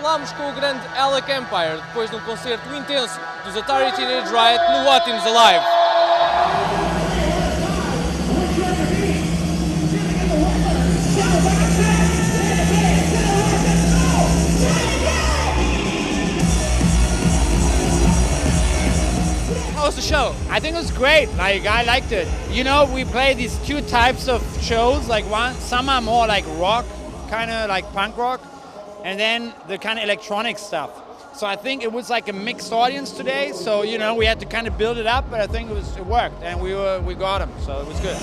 falámos com o grande Alec Empire depois de um concerto intenso dos Atari Teenage Riot no Ótimos Alive. How was the show? I think it was great. Like, I liked it. You know, we play these two types of shows. Like, some are more like rock, kind of like punk rock, and then the kind of electronic stuff. So I think it was like a mixed audience today. So, you know, we had to kind of build it up, but I think it worked, and we got them. So it was good.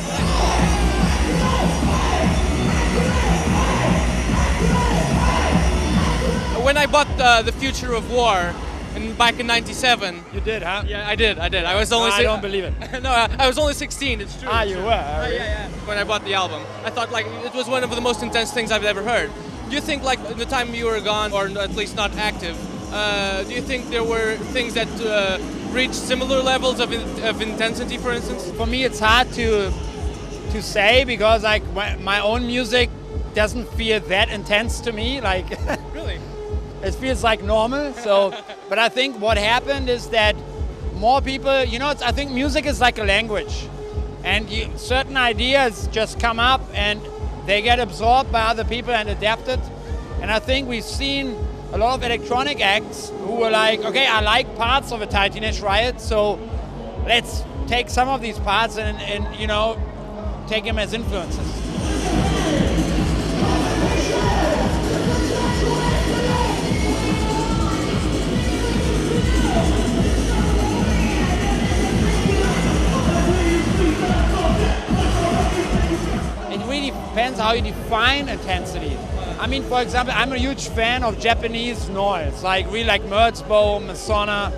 When I bought The Future of War back in '97. You did, huh? Yeah, I did. I was only. I don't believe it. No, I was only 16. It's true. Ah, you were. Really? Yeah. When I bought the album, I thought like it was one of the most intense things I've ever heard. Do you think like the time you were gone, or at least not active, do you think there were things that reached similar levels of intensity, for instance? For me, it's hard to say because like my own music doesn't feel that intense to me. Like. Really? It feels like normal. So, but I think what happened is that more people, you know, I think music is like a language, and certain ideas just come up and they get absorbed by other people and adapted. And I think we've seen a lot of electronic acts who were like, okay, I like parts of Atari Teenage Riot, so let's take some of these parts and you know, take them as influences. Depends how you define intensity. I mean, for example, I'm a huge fan of Japanese noise, like really like Merzbow, Masona,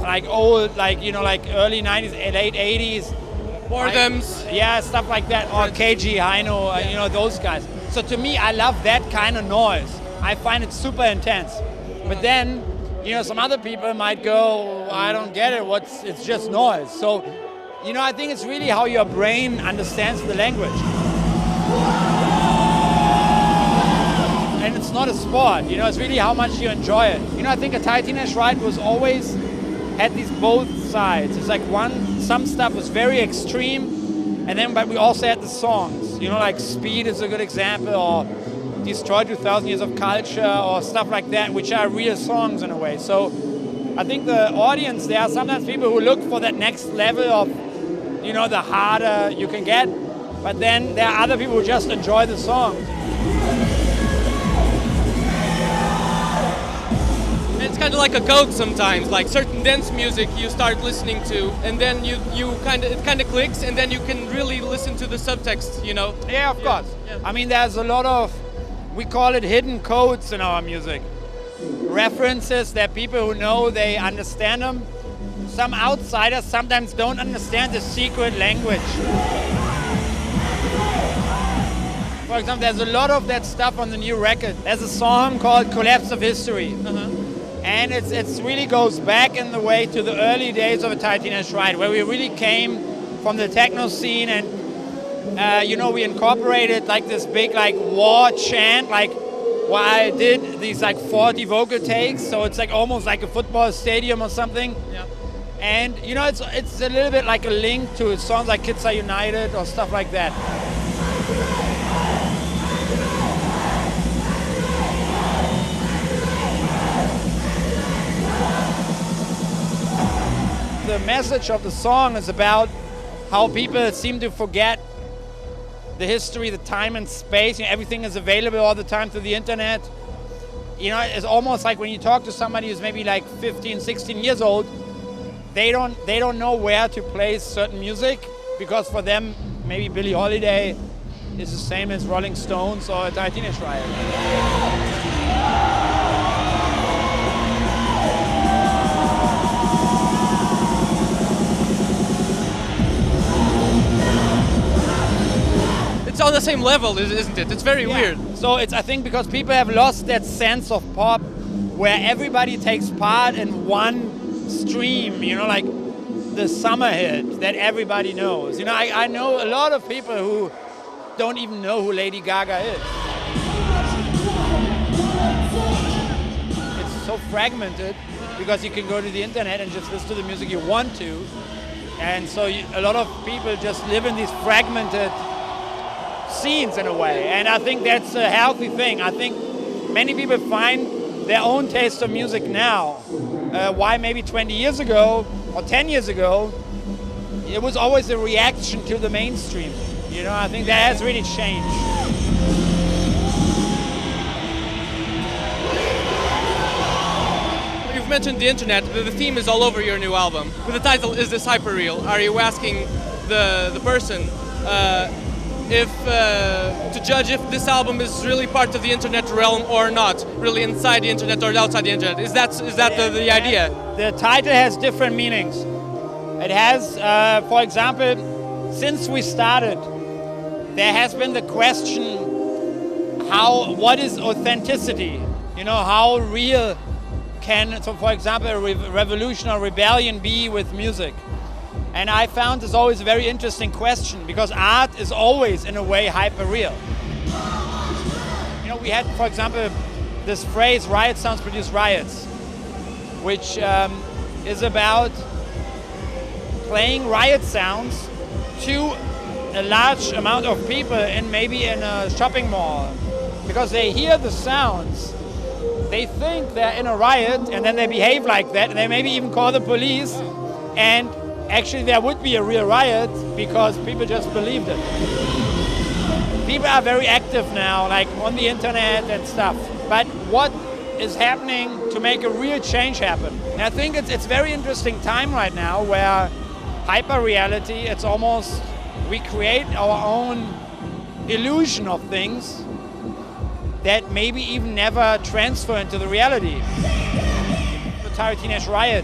like old, like, you know, like early 90s, late 80s. Boredoms. Yeah, stuff like that. Or KG, Haino, you know, those guys. So to me, I love that kind of noise. I find it super intense. But then, you know, some other people might go, I don't get it, it's just noise. So, you know, I think it's really how your brain understands the language. And it's not a sport, you know, it's really how much you enjoy it. You know, I think Atari Teenage Riot was always had these both sides. It's like some stuff was very extreme, and then but we also had the songs. You know, like Speed is a good example, or Destroy 2000 Years of Culture, or stuff like that, which are real songs in a way. So I think the audience, there are sometimes people who look for that next level of, you know, the harder you can get. But then there are other people who just enjoy the song. It's kind of like a code sometimes, like certain dance music you start listening to, and then it kind of clicks, and then you can really listen to the subtext, you know? Yeah, of course. Yeah. I mean, there's a lot of, we call it hidden codes in our music. References that people who know, they understand them. Some outsiders sometimes don't understand the secret language. For example, there's a lot of that stuff on the new record. There's a song called Collapse of History. And it's really goes back in the way to the early days of Atari Teenage Riot, where we really came from the techno scene, and you know, we incorporated like this big like war chant, like where I did these like 40 vocal takes, so it's like almost like a football stadium or something. Yeah. And you know, it's a little bit like a link to songs like Kids Are United or stuff like that. The message of the song is about how people seem to forget the history, the time and space. You know, everything is available all the time through the internet. You know, it's almost like when you talk to somebody who's maybe like 15, 16 years old, they don't know where to place certain music, because for them maybe Billie Holiday is the same as Rolling Stones or Atari Teenage Riot. It's on the same level, isn't it? It's very weird. So I think because people have lost that sense of pop where everybody takes part in one stream, you know, like the summer hit that everybody knows. You know, I know a lot of people who don't even know who Lady Gaga is. so fragmented because you can go to the internet and just listen to the music you want to. And so a lot of people just live in these fragmented scenes in a way. And I think that's a healthy thing. I think many people find their own taste of music now. Why maybe 20 years ago or 10 years ago, it was always a reaction to the mainstream. You know, I think that has really changed. You've mentioned the internet. The theme is all over your new album. With the title, Is This Hyperreal? Are you asking the person to judge if this album is really part of the internet realm or not, really inside the internet or outside the internet? Is that the idea? The title has different meanings. It has, for example, since we started, there has been the question, what is authenticity? You know, how real can, so for example, a revolution or rebellion be with music? And I found this always a very interesting question, because art is always, in a way, hyper-real. You know, we had, for example, this phrase, riot sounds produce riots, which is about playing riot sounds to a large amount of people maybe in a shopping mall. Because they hear the sounds, they think they're in a riot, and then they behave like that, and they maybe even call the police, and actually there would be a real riot because people just believed it. People are very active now, like on the internet and stuff. But what is happening to make a real change happen? And I think it's very interesting time right now where hyper-reality, it's almost, we create our own illusion of things that maybe even never transfer into the reality. The Atari Teenage Riot,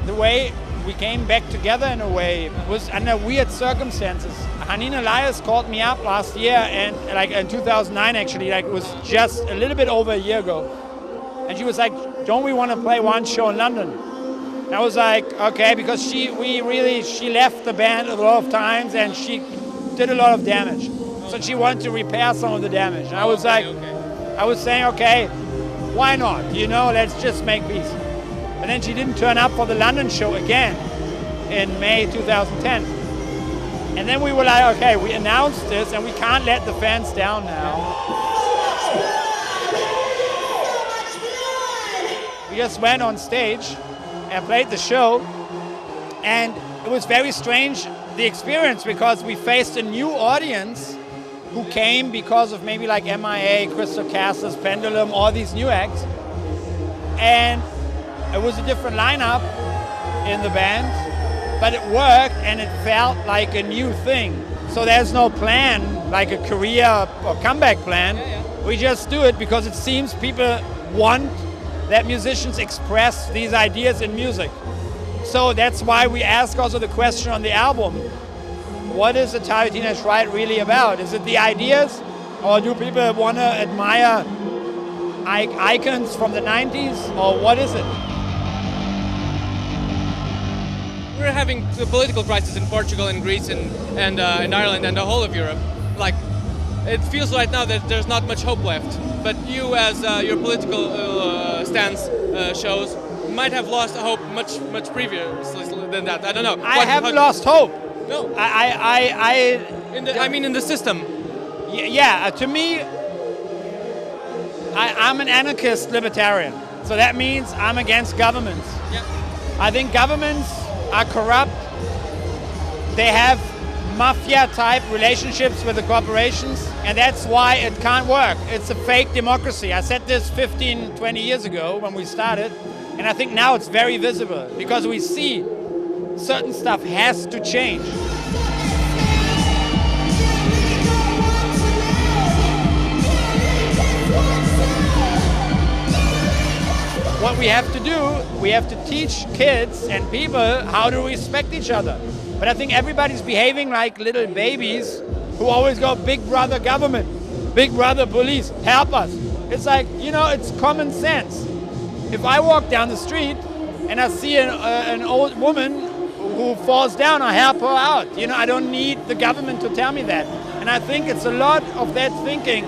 the way we came back together in a way was under weird circumstances. Hanina Elias called me up last year, and like in 2009 actually, like it was just a little bit over a year ago. And she was like, don't we want to play one show in London? And I was like, okay, because she left the band a lot of times and she did a lot of damage. So she wanted to repair some of the damage. And I was like, I was saying, okay, why not? You know, let's just make peace. And then she didn't turn up for the London show again in May 2010. And then we were like, okay, we announced this and we can't let the fans down now. We just went on stage and played the show, and it was very strange, the experience, because we faced a new audience who came because of maybe like MIA, Crystal Castles, Pendulum, all these new acts. And it was a different lineup in the band, but it worked and it felt like a new thing. So there's no plan, like a career or comeback plan. We just do it because it seems people want that musicians express these ideas in music. So that's why we ask also the question on the album, what is Atari Teenage Riot really about? Is it the ideas, or do people want to admire icons from the 90s, or what is it? We're having a political crisis in Portugal and Greece and Ireland and the whole of Europe. Like, it feels right now that there's not much hope left. But you, as your political stance shows, might have lost hope much previously than that. I don't know. I haven't lost hope. No. I mean in the system. Yeah. To me, I'm an anarchist libertarian. So that means I'm against governments. Yeah. I think governments are corrupt. They have mafia-type relationships with the corporations, and that's why it can't work. It's a fake democracy. I said this 15, 20 years ago when we started, and I think now it's very visible because we see certain stuff has to change. What we have to do, we have to teach kids and people how to respect each other. But I think everybody's behaving like little babies who always go, big brother government, big brother police, help us. It's like, you know, it's common sense. If I walk down the street and I see an old woman who falls down, I help her out. You know, I don't need the government to tell me that. And I think it's a lot of that thinking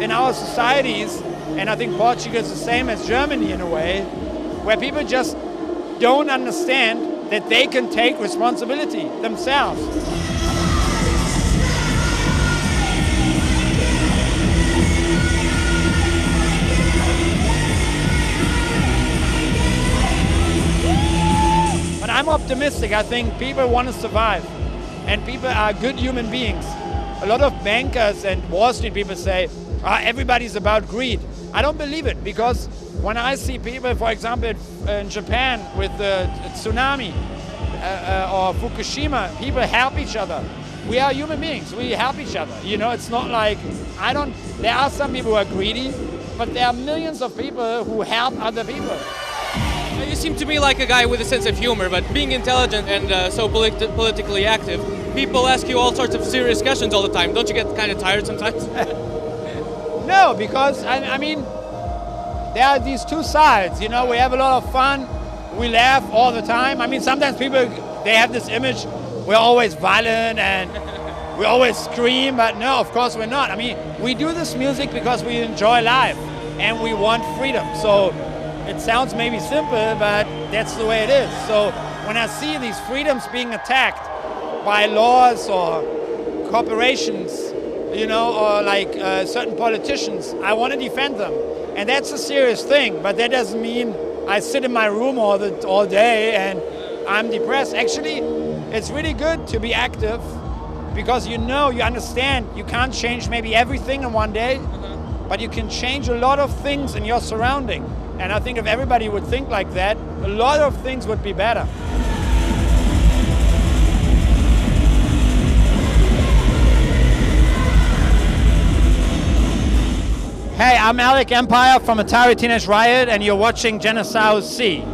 in our societies and I think Portugal is the same as Germany in a way, where people just don't understand that they can take responsibility themselves. But I'm optimistic. I think people want to survive, and people are good human beings. A lot of bankers and Wall Street people say, everybody's about greed. I don't believe it, because when I see people, for example, in Japan with the tsunami or Fukushima, people help each other. We are human beings. We help each other. You know, it's not like, there are some people who are greedy, but there are millions of people who help other people. You seem to me like a guy with a sense of humor, but being intelligent and so politically active, people ask you all sorts of serious questions all the time. Don't you get kind of tired sometimes? No, because, I mean, there are these two sides, you know, we have a lot of fun, we laugh all the time. I mean, sometimes people, they have this image, we're always violent and we always scream, but no, of course we're not. I mean, we do this music because we enjoy life and we want freedom. So it sounds maybe simple, but that's the way it is. So when I see these freedoms being attacked by laws or corporations, you know, or like certain politicians, I want to defend them. And that's a serious thing, but that doesn't mean I sit in my room all day and I'm depressed. Actually, it's really good to be active, because you know, you understand, you can't change maybe everything in one day, but you can change a lot of things in your surrounding. And I think if everybody would think like that, a lot of things would be better. Hey, I'm Alec Empire from Atari Teenage Riot, and you're watching Genesis C.